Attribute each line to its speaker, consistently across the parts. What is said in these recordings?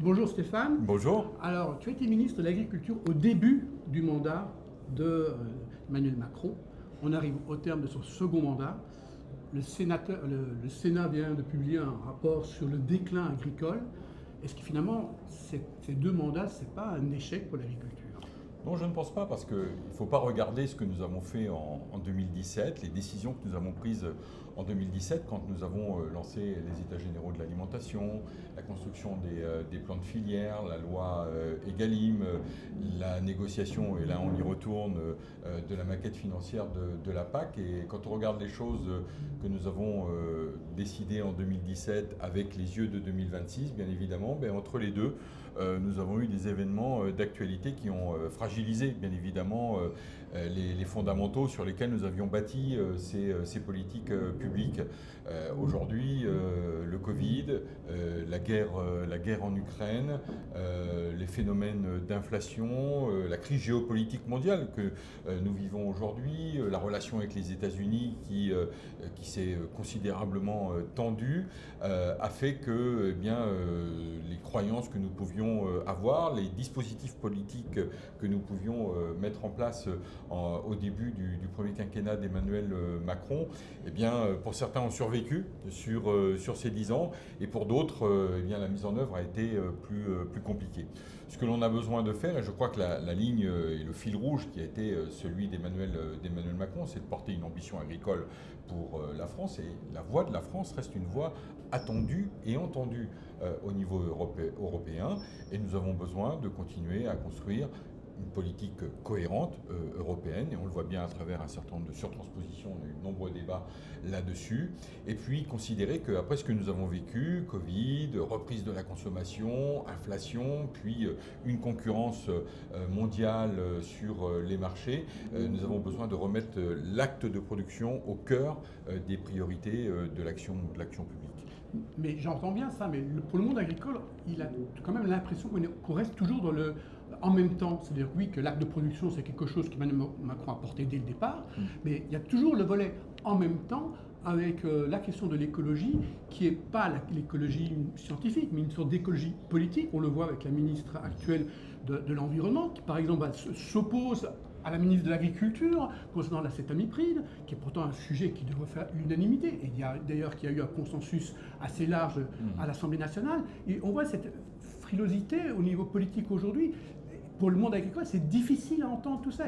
Speaker 1: Bonjour Stéphane.
Speaker 2: Bonjour.
Speaker 1: Alors, tu as été ministre de l'Agriculture au début du mandat de Emmanuel Macron. On arrive au terme de son second mandat. Le Sénat vient de publier un rapport sur le déclin agricole. Est-ce que finalement, ces deux mandats, ce n'est pas un échec pour l'agriculture?
Speaker 2: Non, je ne pense pas, parce qu'il ne faut pas regarder ce que nous avons fait en 2017, les décisions que nous avons prises en 2017 quand nous avons lancé les États généraux de l'alimentation, la construction des plans de filière, la loi Egalim, la négociation, et là on y retourne, de la maquette financière de la PAC. Et quand on regarde les choses que nous avons décidées en 2017 avec les yeux de 2026, bien évidemment, entre les deux, nous avons eu des événements d'actualité qui ont fragilisé, bien évidemment, les fondamentaux sur lesquels nous avions bâti ces politiques publiques. Aujourd'hui, le Covid, la guerre en Ukraine, les phénomènes d'inflation, la crise géopolitique mondiale que nous vivons aujourd'hui, la relation avec les États-Unis qui s'est considérablement tendue, a fait que les croyances que nous pouvions avoir, les dispositifs politiques que nous pouvions mettre en place au début du premier quinquennat d'Emmanuel Macron, pour certains ont survécu sur ces 10 ans, et pour d'autres, la mise en œuvre a été plus compliquée. Ce que l'on a besoin de faire, et je crois que la ligne et le fil rouge qui a été celui d'Emmanuel Macron, c'est de porter une ambition agricole pour la France, et la voix de la France reste une voix attendue et entendue au niveau européen, et nous avons besoin de continuer à construire une politique cohérente européenne, et on le voit bien à travers un certain nombre de surtranspositions, on a eu de nombreux débats là-dessus, et puis considérer qu'après ce que nous avons vécu, Covid, reprise de la consommation, inflation, puis une concurrence mondiale sur les marchés, nous avons besoin de remettre l'acte de production au cœur des priorités de l'action publique.
Speaker 1: Mais j'entends bien ça, mais pour le monde agricole, il a quand même l'impression qu'on reste toujours dans le en même temps. C'est-à-dire oui, que l'acte de production, c'est quelque chose qu'Emmanuel Macron a porté dès le départ, mais il y a toujours le volet en même temps avec la question de l'écologie, qui n'est pas l'écologie scientifique, mais une sorte d'écologie politique. On le voit avec la ministre actuelle de l'Environnement, qui par exemple s'oppose à la ministre de l'Agriculture concernant l'acétamipride, qui est pourtant un sujet qui devrait faire l'unanimité. Et il y a d'ailleurs qu'il y a eu un consensus assez large à l'Assemblée nationale. Et on voit cette frilosité au niveau politique aujourd'hui. Pour le monde agricole, c'est difficile à entendre tout ça.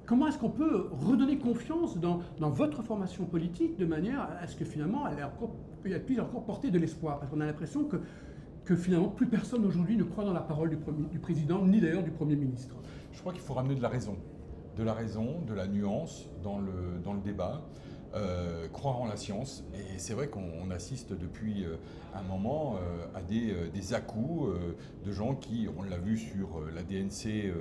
Speaker 1: Comment est-ce qu'on peut redonner confiance dans votre formation politique de manière à ce que finalement elle puisse encore porter de l'espoir? Parce qu'on a l'impression que finalement plus personne aujourd'hui ne croit dans la parole du président, ni d'ailleurs du Premier ministre.
Speaker 2: Je crois qu'il faut ramener de la raison, de la nuance dans le débat, croire en la science. Et c'est vrai qu'on assiste depuis un moment à des à-coups de gens qui, on l'a vu sur la DNC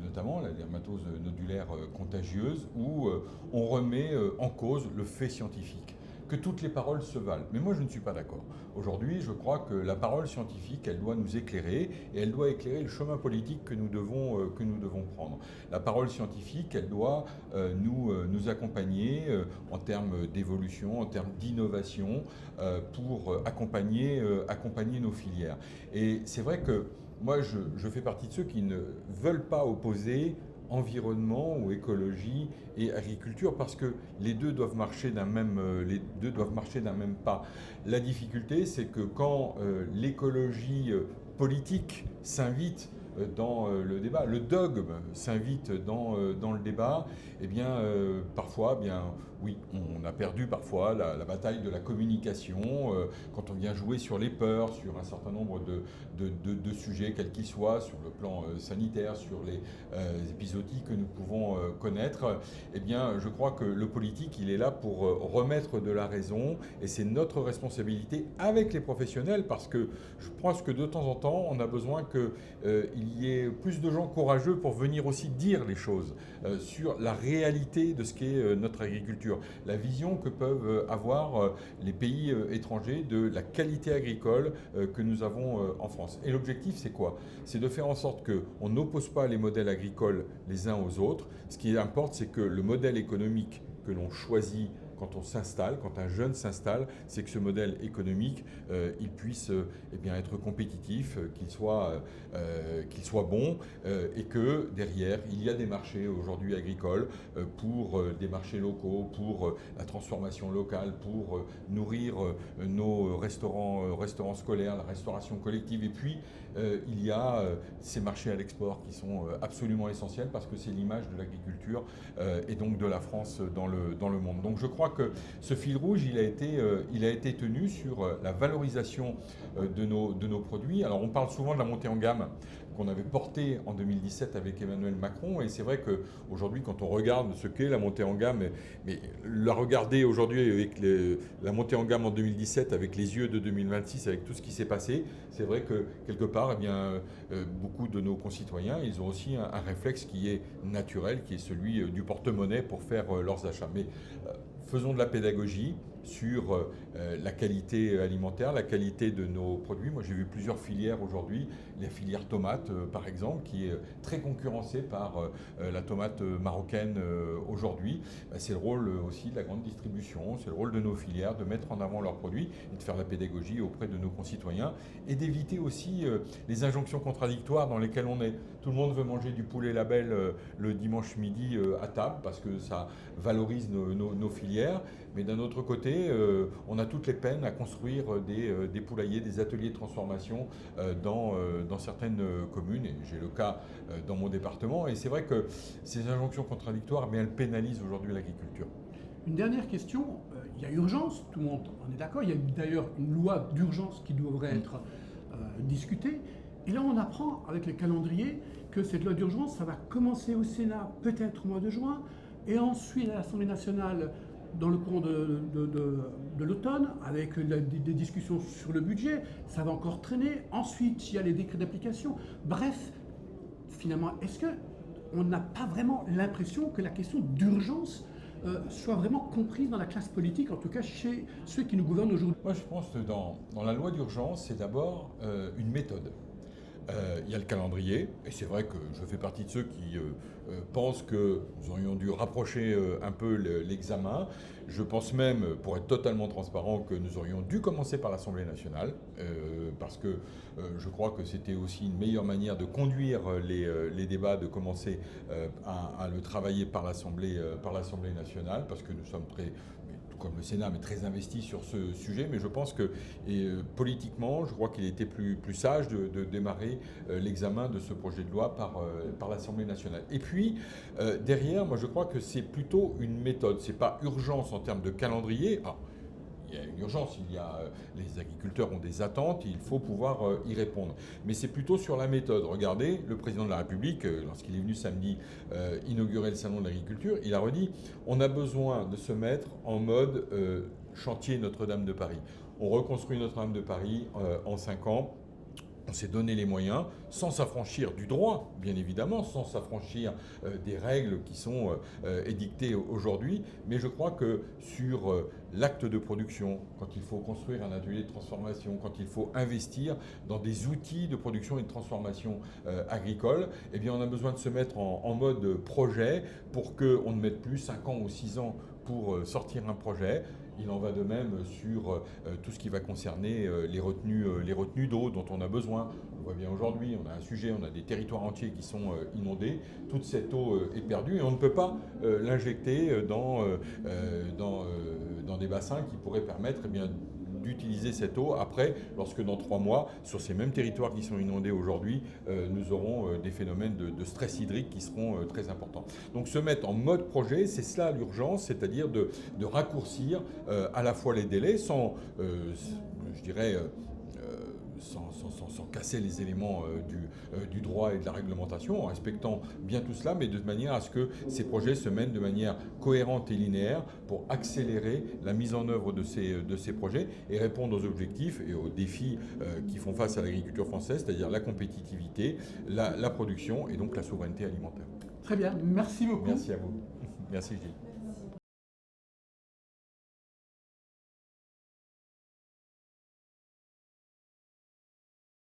Speaker 2: notamment, la dermatose nodulaire contagieuse, où on remet en cause le fait scientifique, que toutes les paroles se valent. Mais moi, je ne suis pas d'accord. Aujourd'hui, je crois que la parole scientifique, elle doit nous éclairer, et elle doit éclairer le chemin politique que nous devons prendre. La parole scientifique, elle doit nous accompagner en termes d'évolution, en termes d'innovation, pour accompagner nos filières. Et c'est vrai que moi, je fais partie de ceux qui ne veulent pas opposer environnement ou écologie et agriculture, parce que les deux doivent marcher d'un même pas. La difficulté, c'est que quand l'écologie politique s'invite dans le débat, le dogme s'invite dans le débat, parfois, oui, on a perdu parfois la bataille de la communication quand on vient jouer sur les peurs, sur un certain nombre de sujets, quels qu'ils soient, sur le plan sanitaire, sur les épisodies que nous pouvons connaître. Je crois que le politique, il est là pour remettre de la raison, et c'est notre responsabilité avec les professionnels, parce que je pense que de temps en temps, on a besoin qu'il y ait plus de gens courageux pour venir aussi dire les choses sur la réalité de ce qu'est notre agriculture, la vision que peuvent avoir les pays étrangers de la qualité agricole que nous avons en France. Et l'objectif, c'est quoi? C'est de faire en sorte qu'on n'oppose pas les modèles agricoles les uns aux autres. Ce qui importe, c'est que le modèle économique que l'on choisit quand on s'installe, quand un jeune s'installe, c'est que ce modèle économique, il puisse être compétitif, qu'il soit bon, et que derrière, il y a des marchés aujourd'hui agricoles pour des marchés locaux, pour la transformation locale, pour nourrir nos restaurants scolaires, la restauration collective. Et puis, il y a ces marchés à l'export qui sont absolument essentiels parce que c'est l'image de l'agriculture et donc de la France dans le monde. Donc je crois que ce fil rouge, il a été tenu sur la valorisation de nos produits. Alors on parle souvent de la montée en gamme qu'on avait portée en 2017 avec Emmanuel Macron, et c'est vrai qu'aujourd'hui, quand on regarde ce qu'est la montée en gamme, mais la regarder aujourd'hui avec la montée en gamme en 2017 avec les yeux de 2026, avec tout ce qui s'est passé, c'est vrai que quelque part, beaucoup de nos concitoyens, ils ont aussi un réflexe qui est naturel, qui est celui du porte-monnaie pour faire leurs achats. Mais faisons de la pédagogie sur la qualité alimentaire, la qualité de nos produits. Moi, j'ai vu plusieurs filières aujourd'hui. La filière tomate, par exemple, qui est très concurrencée par la tomate marocaine aujourd'hui. C'est le rôle aussi de la grande distribution, c'est le rôle de nos filières de mettre en avant leurs produits et de faire la pédagogie auprès de nos concitoyens et d'éviter aussi les injonctions contradictoires dans lesquelles on est. Tout le monde veut manger du poulet label le dimanche midi à table parce que ça valorise nos filières. Mais d'un autre côté, on a toutes les peines à construire des poulaillers, des ateliers de transformation dans certaines communes. Et j'ai le cas dans mon département. Et c'est vrai que ces injonctions contradictoires, elles pénalisent aujourd'hui l'agriculture.
Speaker 1: Une dernière question. Il y a urgence, tout le monde en est d'accord. Il y a d'ailleurs une loi d'urgence qui devrait être discutée. Et là, on apprend avec le calendrier que cette loi d'urgence, ça va commencer au Sénat peut-être au mois de juin, et ensuite à l'Assemblée nationale dans le courant de l'automne, avec des discussions sur le budget. Ça va encore traîner. Ensuite, il y a les décrets d'application. Bref, finalement, est-ce qu'on n'a pas vraiment l'impression que la question d'urgence soit vraiment comprise dans la classe politique, en tout cas chez ceux qui nous gouvernent aujourd'hui?
Speaker 2: Moi, je pense que dans la loi d'urgence, c'est d'abord une méthode. Il y a le calendrier, et c'est vrai que je fais partie de ceux qui pensent que nous aurions dû rapprocher un peu l'examen. Je pense même, pour être totalement transparent, que nous aurions dû commencer par l'Assemblée nationale, parce que je crois que c'était aussi une meilleure manière de conduire les débats, de commencer à le travailler par l'Assemblée nationale, parce que nous sommes comme le Sénat, mais très investi sur ce sujet. Mais je pense que politiquement, je crois qu'il était plus sage de démarrer l'examen de ce projet de loi par l'Assemblée nationale. Et puis, derrière, moi je crois que c'est plutôt une méthode. Ce n'est pas urgence en termes de calendrier. Alors, il y a une urgence, les agriculteurs ont des attentes, il faut pouvoir y répondre. Mais c'est plutôt sur la méthode. Regardez, le président de la République, lorsqu'il est venu samedi inaugurer le salon de l'agriculture, il a redit on a besoin de se mettre en mode chantier Notre-Dame de Paris. On reconstruit Notre-Dame de Paris en 5 ans. On s'est donné les moyens, sans s'affranchir du droit, bien évidemment, sans s'affranchir des règles qui sont édictées aujourd'hui. Mais je crois que sur l'acte de production, quand il faut construire un atelier de transformation, quand il faut investir dans des outils de production et de transformation agricole, eh bien on a besoin de se mettre en mode projet pour qu'on ne mette plus 5 ans ou 6 ans pour sortir un projet. Il en va de même sur tout ce qui va concerner les retenues d'eau dont on a besoin. On voit bien aujourd'hui, on a un sujet, on a des territoires entiers qui sont inondés. Toute cette eau est perdue et on ne peut pas l'injecter dans des bassins qui pourraient permettre d'utiliser cette eau après, lorsque dans 3 mois, sur ces mêmes territoires qui sont inondés aujourd'hui, nous aurons des phénomènes de stress hydrique qui seront très importants. Donc se mettre en mode projet, c'est cela l'urgence, c'est-à-dire de raccourcir à la fois les délais sans casser les éléments du droit et de la réglementation, en respectant bien tout cela, mais de manière à ce que ces projets se mènent de manière cohérente et linéaire pour accélérer la mise en œuvre de ces projets et répondre aux objectifs et aux défis qui font face à l'agriculture française, c'est-à-dire la compétitivité, la production et donc la souveraineté alimentaire.
Speaker 1: Très bien, merci beaucoup.
Speaker 2: Merci à vous. Merci Gilles.